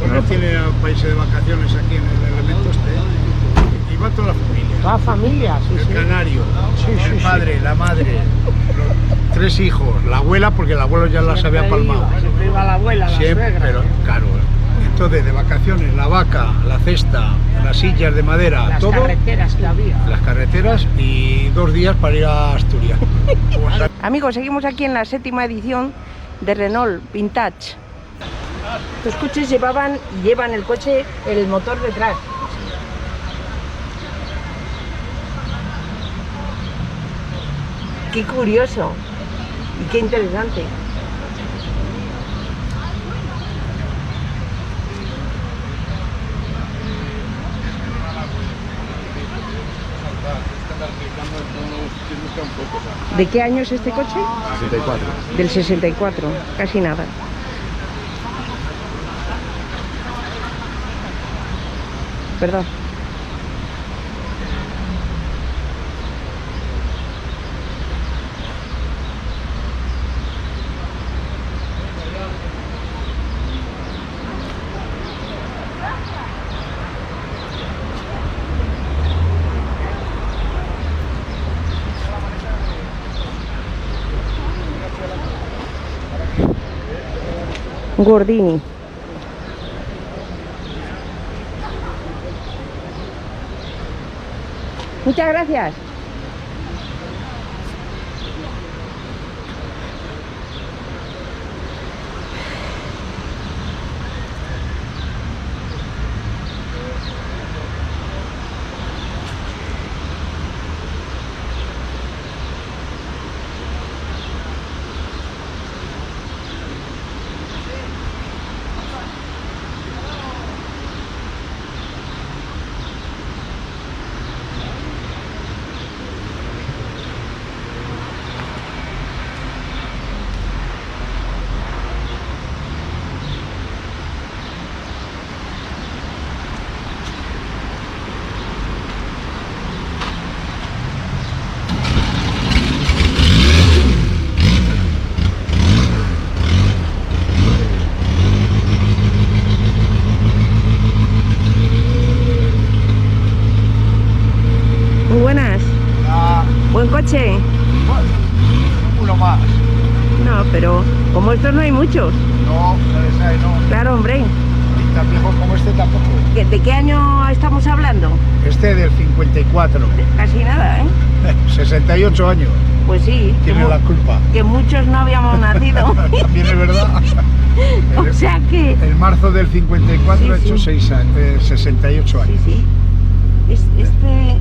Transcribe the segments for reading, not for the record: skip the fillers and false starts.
Pues él tiene países de vacaciones aquí en el elemento este. Y va toda la familia. Toda familia, sí, El sí. canario, Sí, el sí, padre, la madre, los 3 hijos, la abuela, porque el abuelo ya las había palmado. Siempre iba la abuela, la Siempre, suegra. pero claro. Entonces, de vacaciones, la vaca, la cesta, las sillas de madera, Las todo, carreteras que había. las carreteras y 2 días para ir a Asturias. Amigos, seguimos aquí en la 7ª edición de Renault Vintage. Los coches llevan el coche, el motor detrás. Qué curioso y qué interesante. ¿De qué año es este coche? 64. Del 64, casi nada. Perdón. Gordini. Muchas gracias. Muy buenas. Buen coche. Uno más. No, pero como estos no hay muchos. No, no. Claro, hombre. Y tan viejo como este tampoco. ¿De qué año estamos hablando? Este del 54. Casi nada, ¿eh? 68 años. Pues sí. Tiene la culpa. Que muchos no habíamos nacido. También es verdad. O sea que... El marzo del 54 Sí, ha hecho sí. 68 años. Sí, sí.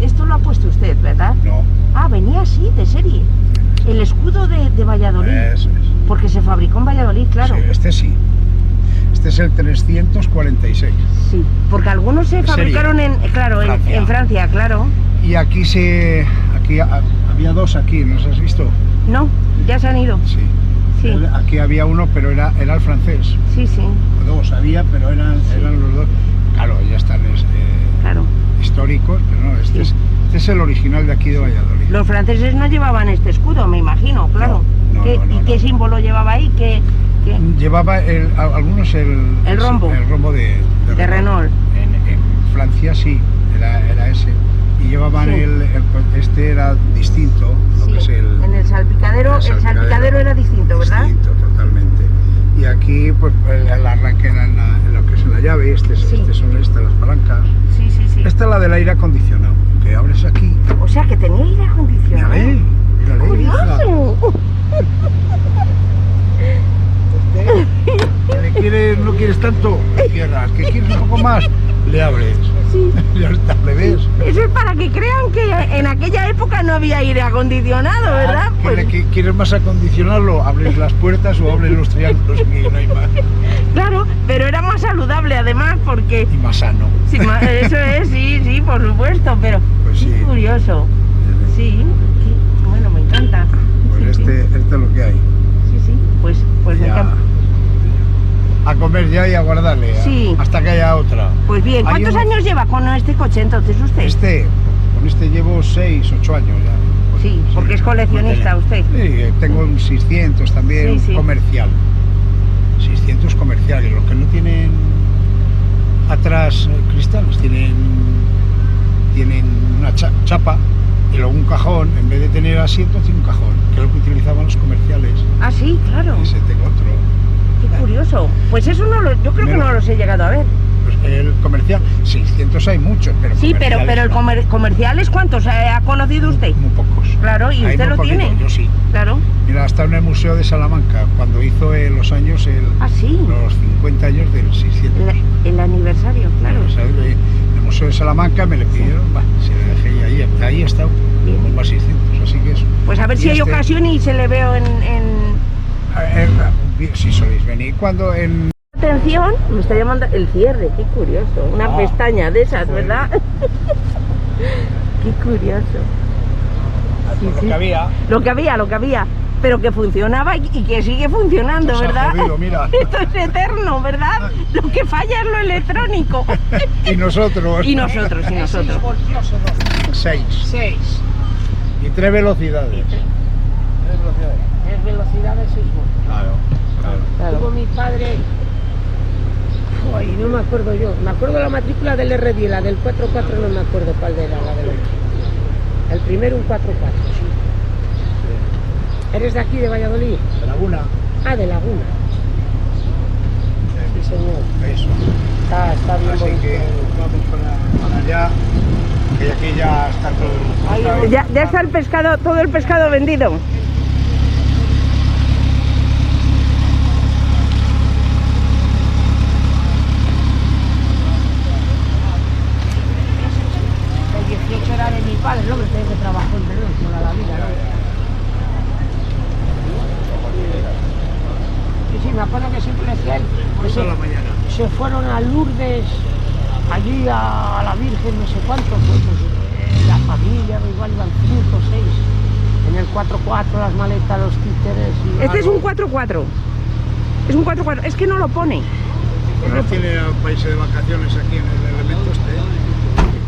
Esto lo ha puesto usted, ¿verdad? No, Ah, venía así, de serie. El escudo de Valladolid. eso es. Porque se fabricó en Valladolid, claro. Sí, este sí. Este es el 346. Sí, porque algunos se Serie. fabricaron en Francia, claro. Y aquí había 2 aquí, ¿nos has visto? No, ya se han ido. Sí. Sí, Aquí había uno, pero era el francés. sí, sí, 2 había, pero eran los 2. Claro, ya están claro. históricos, pero no, este es el original de aquí de Valladolid. Los franceses no llevaban este escudo, me imagino, claro. No, ¿Y qué símbolo llevaba ahí? ¿Qué? Llevaba algunos el rombo. El rombo de Renault. En Francia sí, era ese. Y llevaban Sí. este era distinto, lo Sí, que es en el salpicadero, el salpicadero era distinto, ¿verdad? Distinto, totalmente. Y aquí pues el arranque era en lo que es en la llave, Sí. son estas las palancas. Sí, sí, sí. Esta es la del aire acondicionado, que abres aquí. O sea que tenía aire Mira, acondicionado. mírale, hija. ¡Curioso! No quieres tanto, le cierras. Que quieres un poco más, le abres. Sí. Ya está, ¿le ves? Eso es para que crean que en aquella época no había aire acondicionado, ¿verdad? Pues, ¿Quieres más acondicionarlo? Abres las puertas o abres los triángulos y no hay más. claro, pero era más saludable además porque... Y más sano. Sí, eso es, sí, por supuesto, pero Pues sí. qué curioso. Sí, bueno, me encanta. Pues Sí, este es lo que hay. sí, pues me Ya. encanta. A comer ya y a guardarle. Sí. Hasta que haya otra. Pues bien, Hay ¿cuántos un- años lleva con este coche entonces usted? Con este llevo 6, 8 años ya. Pues, Sí, porque es coleccionista usted. Sí, tengo un 600 también, Sí, sí. comercial. 600 comercial, y los que no tienen atrás cristales, tienen una chapa y luego un cajón. En vez de tener asiento, tiene un cajón, que es lo que utilizaban los comerciales. Ah, sí, claro. Ese tengo otro. Qué curioso. Pues eso yo creo que no los he llegado a ver. Pues el comercial, 600 hay muchos, pero Sí, pero el no. comerciales, ¿cuántos ha conocido usted? Muy pocos. Claro, y Hay usted muy lo poquitos, tiene. yo sí. Claro. Mira, está en el Museo de Salamanca, cuando hizo en los años Ah, sí. los 50 años del 600. El aniversario, claro. O sea, el Museo de Salamanca me le pidieron, se le dejé ahí está, con más 600, así que eso. Pues a ver si hay ocasión y se le veo en... Si soléis venir, cuando en... Atención, me está llamando el cierre, qué curioso. Una pestaña de esas, joder, ¿verdad? Qué curioso. Sí, lo que había. Lo que había. Pero que funcionaba y que sigue funcionando, nos ¿verdad? ha jodido, mira. Esto es eterno, ¿verdad? Lo que falla es lo electrónico. Y nosotros. Y nosotros. 6. Y 3 velocidades. 3 velocidades, 6 voltios. Claro. Tuvo mi padre, no me acuerdo yo, me acuerdo la matrícula del R10, la del 44 no me acuerdo cuál era la del otro. El primero un 44, sí. ¿Eres de aquí, de Valladolid? De Laguna. Ah, de Laguna. Sí, señor. Eso. Está bien Así bonito. que vamos para allá, que aquí ya está todo. Ya está el pescado, todo el pescado vendido. El 18 era de mi padre, ¿no? Que tenía que trabajar en Perú toda la vida, ¿no? Sí, me acuerdo que siempre decía él, pues Toda la mañana. se fueron a Lourdes, allí a la Virgen, no sé cuánto, pues la familia, igual iban 5 o 6, en el 4x4, las maletas, los títeres y... Este es un 4x4. Es un 4x4, es que no lo pone. Pues tiene un país de vacaciones aquí en el elemento este.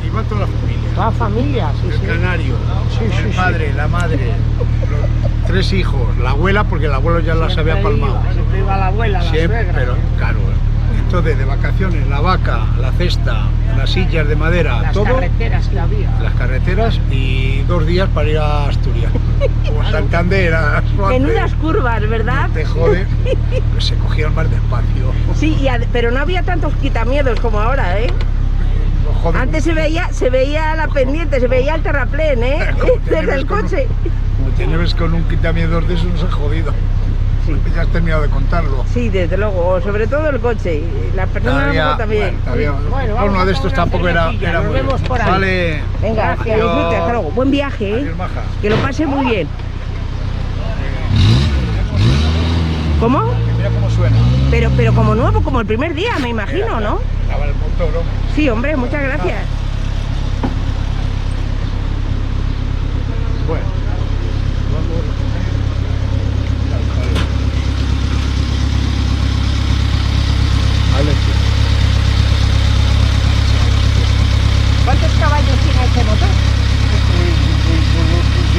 Y va toda la familia. Toda familia, sí, El sí. canario, Sí, el sí, padre, la madre, los 3 hijos, la abuela, porque el abuelo ya las había palmado. Siempre iba la abuela, la Siempre, suegra. pero claro. Entonces, de vacaciones, la vaca, la cesta, las sillas de madera, Las todo, carreteras que había. las carreteras y 2 días para ir a Asturias. Como Santander, a Suárez. Menudas curvas, ¿verdad? Te jode, pues se cogían más despacio. Sí, pero no había tantos quitamiedos como ahora, ¿eh? Lo jode Antes se veía la pendiente, se veía el terraplén, ¿eh? Como te Desde lleves el con coche. Como te lleves con un quitamientos de esos, nos has jodido. Sí. Ya has terminado de contarlo. Sí, desde luego, sobre todo el coche. Las personas luego también. Bueno, vamos uno a de estos tomar tampoco una era cervecilla, nos muy... vemos por ahí. Vale. Venga, que Adiós. disfrute, hasta luego. Buen viaje, ¿eh? Adiós, maja. Que lo pase muy bien. ¿Cómo? Que mira cómo suena. Pero como nuevo, como el primer día, me imagino, ¿no? Estaba el motor, hombre. Sí, hombre, muchas gracias. Bueno, vamos. ¿Cuántos caballos tiene este motor?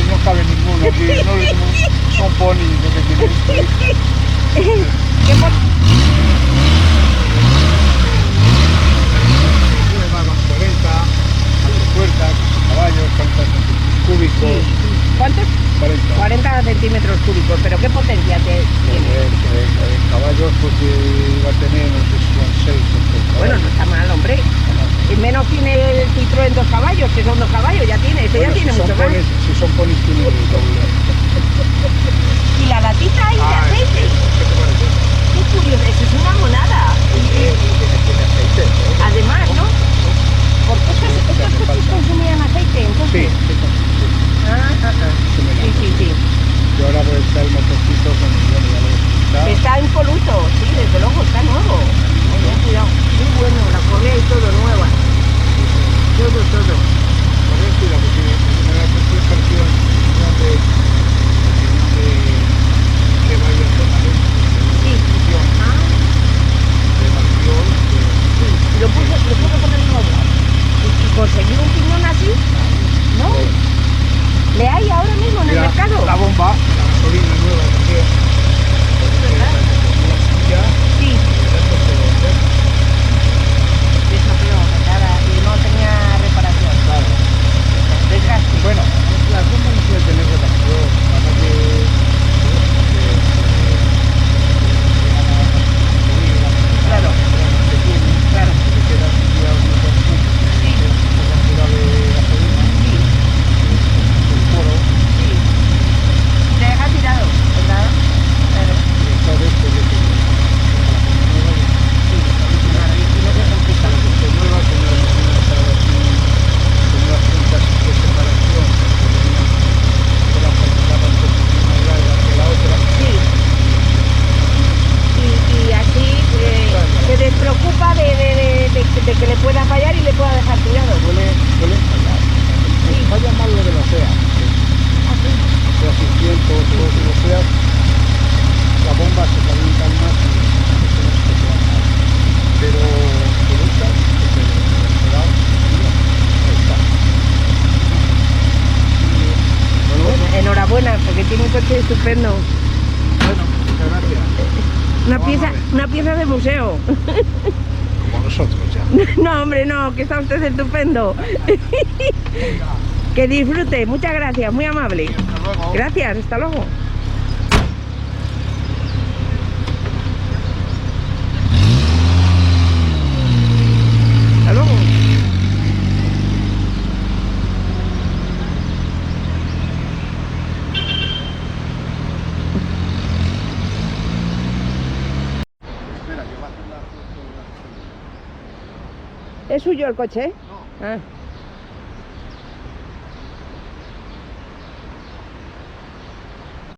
No cabe ninguno aquí, son ponis lo que tiene. ¿Qué Van 40, puertas, caballos, 40 cúbicos. ¿Cuántos? 40. 40 centímetros cúbicos, pero ¿qué potencia tiene? Caballos pues iba a tener, no sé si son 6 o 7. Bueno, no está mal, hombre. Y menos tiene el Citroën 2 caballos, que son 2 caballos, ya tiene, ese ya tiene mucho más. Si son ponis tiene doble. Y la latita ahí de aceite. ¿Qué te parece? Qué curioso, eso es una monada. Tiene aceite. Además, ¿no? Porque estos coches consumían aceite, entonces. Sí. Sí. Y ahora pues está el motorcito con Está impoluto, sí, desde luego, está nuevo. Cuidado, muy bueno, la correa y todo nueva. Todo. Sí. suelen fallar. Falla más lo de los SEAT. SEAT 600, todos los SEAT, la bomba se calientan más y los que se van mal. Pero esta, que se da, ahí está. Bueno, enhorabuena, porque tiene un coche estupendo. Bueno, muchas gracias. Una pieza de museo. Como nosotros ya. No, hombre, no, que está usted estupendo. Que disfrute, muchas gracias, muy amable. Hasta luego. Gracias, hasta luego. Hasta luego. Espera, que va a hacer la foto. ¿Es suyo el coche? No. Ah.